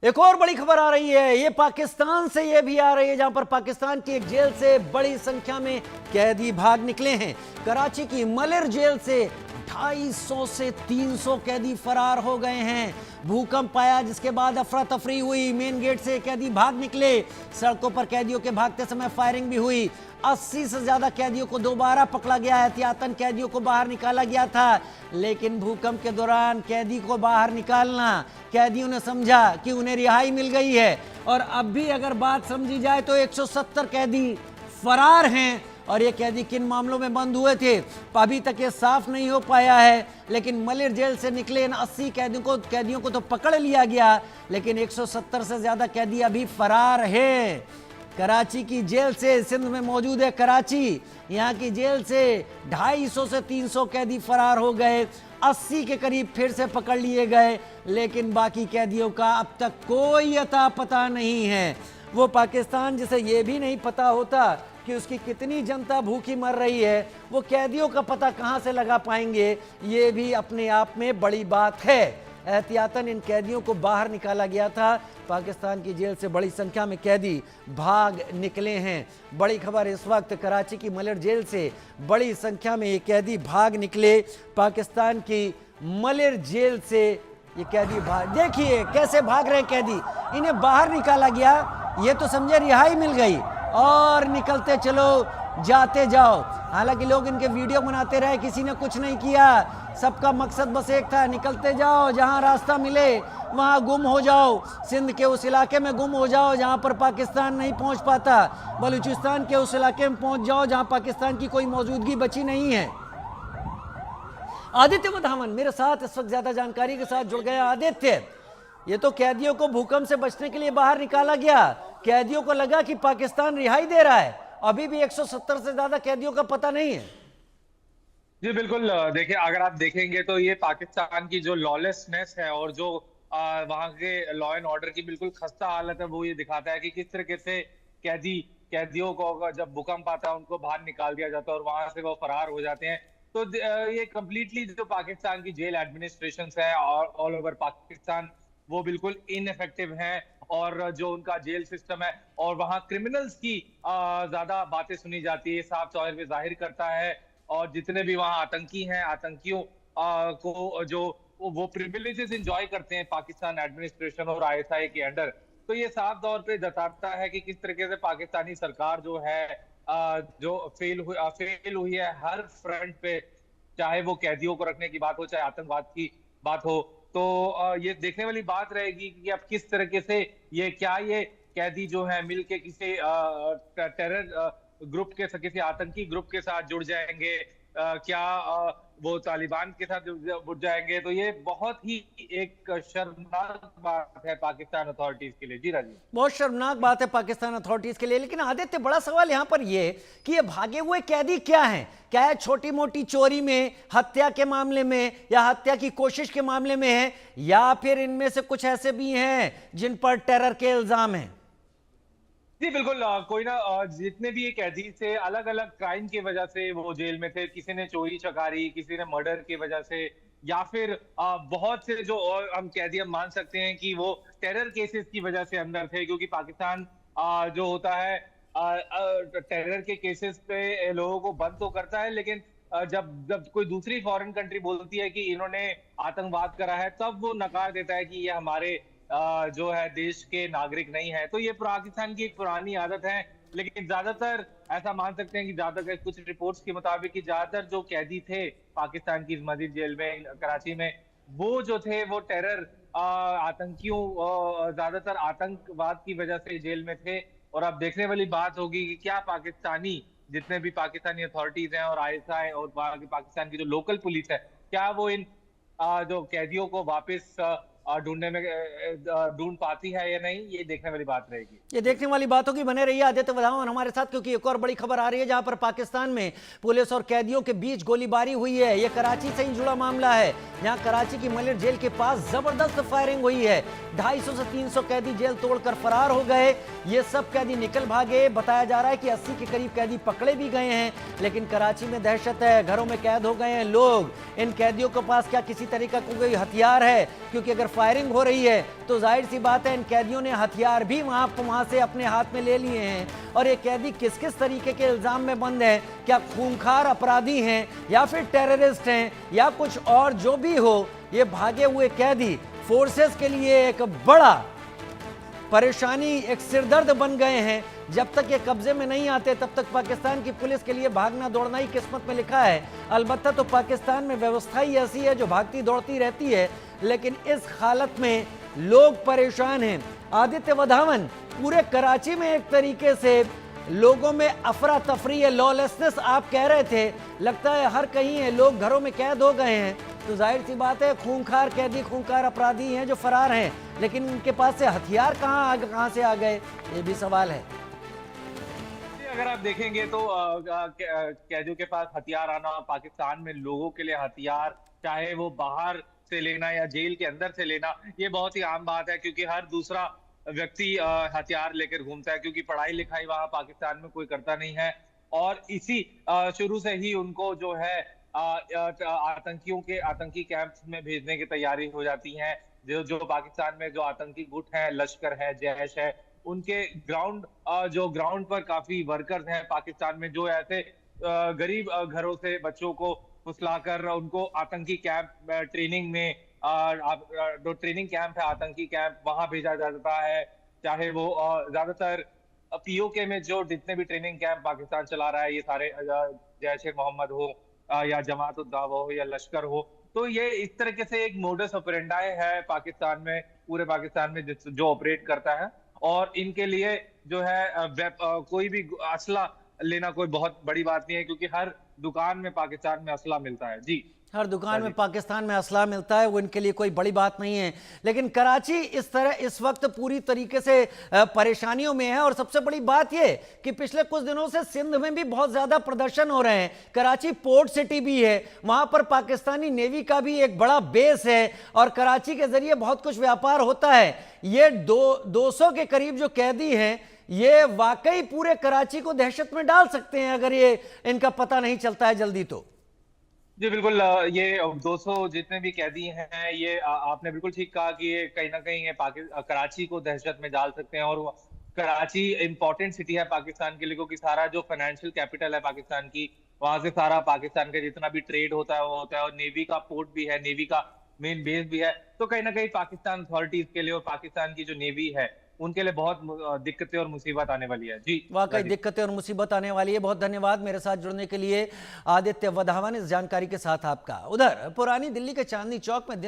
एक और बड़ी खबर आ रही है, ये पाकिस्तान से ये भी आ रही है, जहां पर पाकिस्तान की एक जेल से बड़ी संख्या में कैदी भाग निकले हैं। कराची की मलिर जेल से 250 से 300 कैदी फरार हो गए हैं। भूकंप आया जिसके बाद अफरा तफरी हुई, मेन गेट से कैदी भाग निकले, सड़कों पर कैदियों के भागते समय फायरिंग भी हुई। 80 से ज्यादा कैदियों को दोबारा पकड़ा गया, एहतियातन कैदियों को बाहर निकाला गया था, लेकिन भूकंप के दौरान कैदी को बाहर निकालना, कैदियों ने समझा कि उन्हें रिहाई मिल गई है। और अब भी अगर बात समझी जाए तो 170 कैदी फरार हैं। और ये कैदी किन मामलों में बंद हुए थे अभी तक ये साफ नहीं हो पाया है, लेकिन मलिर जेल से निकले इन 80 कैदियों को तो पकड़ लिया गया, लेकिन 170 से ज्यादा कैदी अभी फरार हैं। कराची की जेल से, सिंध में मौजूद है कराची, यहाँ की जेल से 250 से 300 कैदी फरार हो गए, 80 के करीब फिर से पकड़ लिए गए, लेकिन बाकी कैदियों का अब तक कोई अता पता नहीं है। वो पाकिस्तान जिसे ये भी नहीं पता होता कि उसकी कितनी जनता भूखी मर रही है, वो कैदियों का पता कहाँ से लगा पाएंगे, ये भी अपने आप में बड़ी बात है। एहतियातन इन कैदियों को बाहर निकाला गया था। पाकिस्तान की जेल से बड़ी संख्या में कैदी भाग निकले हैं। बड़ी खबर इस वक्त कराची की मलिर जेल से बड़ी संख्या में ये कैदी भाग निकले। पाकिस्तान की मलिर जेल से ये कैदी भाग, देखिए कैसे भाग रहे कैदी, इन्हें बाहर निकाला गया, ये तो समझे रिहाई मिल गई और निकलते चलो, जाते जाओ। हालांकि लोग इनके वीडियो बनाते रहे, किसी ने कुछ नहीं किया, सबका मकसद बस एक था, निकलते जाओ, जहां रास्ता मिले वहां गुम हो जाओ, सिंध के उस इलाके में गुम हो जाओ जहां पर पाकिस्तान नहीं पहुंच पाता, बलूचिस्तान के उस इलाके में पहुंच जाओ जहां पाकिस्तान की कोई मौजूदगी बची नहीं है। आदित्य वधावन मेरे साथ इस वक्त ज्यादा जानकारी के साथ जुड़ गया। आदित्य, ये तो कैदियों को भूकंप से बचने के लिए बाहर निकाला गया, कैदियों को लगा कि पाकिस्तान रिहाई दे रहा है, अभी भी 170 से ज्यादा कैदियों का पता नहीं है। जी बिल्कुल, देखिए अगर आप देखेंगे तो ये पाकिस्तान की जो लॉलेसनेस है और जो वहाँ के लॉ एंड ऑर्डर की बिल्कुल खस्ता हालत है, वो ये दिखाता है कि किस तरीके से कैदियों को जब भूकंप आता है उनको बाहर निकाल दिया जाता है और वहां से वो फरार हो जाते हैं। तो ये कम्प्लीटली जो पाकिस्तान की जेल एडमिनिस्ट्रेशन है ऑल ओवर पाकिस्तान, वो बिल्कुल इनइफेक्टिव हैं। और जो उनका जेल सिस्टम है और वहाँ क्रिमिनल्स की ज्यादा बातें सुनी जाती है, साफ तौर पे जाहिर करता है। और जितने भी वहाँ आतंकी हैं, आतंकियों को जो वो प्रिविलेजेस एंजॉय करते हैं पाकिस्तान एडमिनिस्ट्रेशन और आईएसआई के अंडर, तो ये साफ तौर पे जताता है कि किस तरीके से पाकिस्तानी सरकार जो है जो फेल हुई है हर फ्रंट पे, चाहे वो कैदियों को रखने की बात हो, चाहे आतंकवाद की बात हो। तो ये देखने वाली बात रहेगी कि अब किस तरीके से ये कैदी जो है मिलके किसी टेरर ग्रुप के साथ, किसी आतंकी ग्रुप के साथ जुड़ जाएंगे, क्या वो तालिबान के साथ जुड़ जाएंगे। तो ये बहुत ही एक शर्मनाक बात है पाकिस्तान अथॉरिटीज के लिए। जी राजीव, बहुत शर्मनाक बात है पाकिस्तान अथॉरिटीज के लिए। लेकिन आदित्य, बड़ा सवाल यहां पर यह कि ये भागे हुए कैदी क्या हैं? क्या है छोटी मोटी चोरी में, हत्या के मामले में, या हत्या की कोशिश के मामले में है, या फिर इनमें से कुछ ऐसे भी हैं जिन पर टेरर के इल्जाम हैं? जी बिल्कुल, कोई ना जितने भी ये कैदी थे अलग अलग क्राइम की वजह से वो जेल में थे। किसी ने चोरी चकारी, किसी ने मर्डर की वजह से, या फिर बहुत से जो और हम कैदी हम मान सकते हैं कि वो टेरर केसेस की वजह से अंदर थे, क्योंकि पाकिस्तान जो होता है टेरर के केसेस पे लोगों को बंद तो करता है, लेकिन जब जब कोई दूसरी फॉरेन कंट्री बोलती है कि इन्होंने आतंकवाद करा है, तब वो नकार देता है कि ये हमारे जो है देश के नागरिक नहीं है। तो ये पाकिस्तान की एक पुरानी आदत है। लेकिन ज्यादातर ऐसा मान सकते हैं कि ज्यादातर कुछ रिपोर्ट्स के मुताबिक कि ज्यादातर जो कैदी थे पाकिस्तान की मस्जिद जेल में कराची में, वो जो थे वो टेरर आतंकियों ज्यादातर आतंकवाद की वजह से जेल में थे। और अब देखने वाली बात होगी कि क्या पाकिस्तानी जितने भी पाकिस्तानी अथॉरिटीज हैं और आईएसआई और पाकिस्तान की जो लोकल पुलिस है, क्या वो इन जो कैदियों को वापस ढूंढने में ढूंढ पाती है या नहीं, ये देखने वाली बात रहेगी। ये देखने वाली बात होगी। बने रहिए आदित्य वधावन हमारे साथ, क्योंकि एक और बड़ी खबर आ रही है जहां पर पाकिस्तान में पुलिस और कैदियों के बीच गोलीबारी हुई है। ये कराची से ही जुड़ा मामला है, जहां कराची की मलिर जेल के पास जबरदस्त फायरिंग हुई है। 250 से 300 कैदी जेल तोड़कर फरार हो गए। ये सब कैदी निकल भागे। बताया जा रहा है कि 80 के करीब कैदी पकड़े भी गए हैं, लेकिन कराची में दहशत है, घरों में कैद हो गए हैं लोग। इन कैदियों के पास क्या किसी तरीका का कोई हथियार है? क्योंकि अगर फायरिंग हो रही है तो जाहिर सी बात है इन कैदियों ने हथियार भी वहां से अपने हाथ में ले लिए हैं। और ये कैदी किस किस तरीके के इल्जाम में बंद है, क्या खूंखार अपराधी हैं या फिर टेररिस्ट हैं या कुछ और, जो भी हो ये भागे हुए कैदी फोर्सेस के लिए एक बड़ा परेशानी, एक सिरदर्द बन गए हैं। जब तक ये कब्जे में नहीं आते तब तक पाकिस्तान की पुलिस के लिए भागना दौड़ना ही किस्मत में लिखा है। अलबत्ता तो पाकिस्तान में व्यवस्था ही ऐसी है जो भागती दौड़ती रहती है, लेकिन इस हालत में लोग परेशान हैं। आदित्य वधावन, पूरे कराची में एक तरीके से लोगों में अफरा तफरी है, लॉलेसनेस आप कह रहे थे, लगता है हर कहीं है, लोग घरों में कैद हो गए हैं। तो जाहिर सी बात है खूंखार कैदी, खूंखार अपराधी हैं जो फरार हैं, लेकिन उनके पास से हथियार कहां से आ गए, ये भी सवाल है। अगर आप देखेंगे तो कैदियों के पास हथियार आना, पाकिस्तान में लोगों के लिए हथियार, चाहे वो बाहर से लेना या जेल के अंदर से लेना, ये बहुत ही आम बात है, क्योंकि हर दूसरा व्यक्ति हथियार लेकर घूमता है, क्योंकि पढ़ाई लिखाई वहां पाकिस्तान में कोई करता नहीं है। और इसी शुरू से ही उनको जो है आतंकी कैंप्स में भेजने की तैयारी हो जाती है। जो पाकिस्तान में जो आतंकी गुट है, लश्कर है, जैश है, उनके ग्राउंड पर काफी वर्कर्स हैं पाकिस्तान में, जो ऐसे गरीब घरों से बच्चों को फुसलाकर उनको आतंकी कैंप ट्रेनिंग में जो ट्रेनिंग कैंप है, आतंकी कैंप, वहां भेजा जाता है। चाहे वो ज्यादातर पीओके में जो जितने भी ट्रेनिंग कैंप पाकिस्तान चला रहा है, ये सारे जैश ए मोहम्मद हो या जमात उद दावा हो या लश्कर हो, तो ये इस तरीके से एक मोडस ऑपरेंडाई है पाकिस्तान में, पूरे पाकिस्तान में जो ऑपरेट करता है। और इनके लिए जो है कोई भी असला लेना कोई बहुत बड़ी बात नहीं है, क्योंकि हर दुकान में पाकिस्तान में असला मिलता है। जी, हर दुकान में पाकिस्तान में असला मिलता है, वो इनके लिए कोई बड़ी बात नहीं है। लेकिन कराची इस वक्त पूरी तरीके से परेशानियों में है। और सबसे बड़ी बात ये कि पिछले कुछ दिनों से सिंध में भी बहुत ज्यादा प्रदर्शन हो रहे हैं। कराची पोर्ट सिटी भी है, वहां पर पाकिस्तानी नेवी का भी एक बड़ा बेस है और कराची के जरिए बहुत कुछ व्यापार होता है। ये 200 के करीब जो कैदी हैं, ये वाकई पूरे कराची को दहशत में डाल सकते हैं अगर ये इनका पता नहीं चलता है जल्दी तो। जी बिल्कुल, ये 200 जितने भी कैदी हैं, ये आपने बिल्कुल ठीक कहा कि ये कहीं ना कहीं ये कराची को दहशत में डाल सकते हैं। और कराची इंपॉर्टेंट सिटी है पाकिस्तान के लिए, क्योंकि सारा जो फाइनेंशियल कैपिटल है पाकिस्तान की, वहां से सारा पाकिस्तान का जितना भी ट्रेड होता है वो होता है। और नेवी का पोर्ट भी है, नेवी का मेन बेस भी है। तो कहीं ना कहीं पाकिस्तान अथॉरिटीज के लिए और पाकिस्तान की जो नेवी है उनके लिए बहुत दिक्कतें और मुसीबत आने वाली है। जी, वाकई दिक्कतें और मुसीबत आने वाली है। बहुत धन्यवाद मेरे साथ जुड़ने के लिए आदित्य वधावन, इस जानकारी के साथ आपका। उधर पुरानी दिल्ली के चांदनी चौक में दिन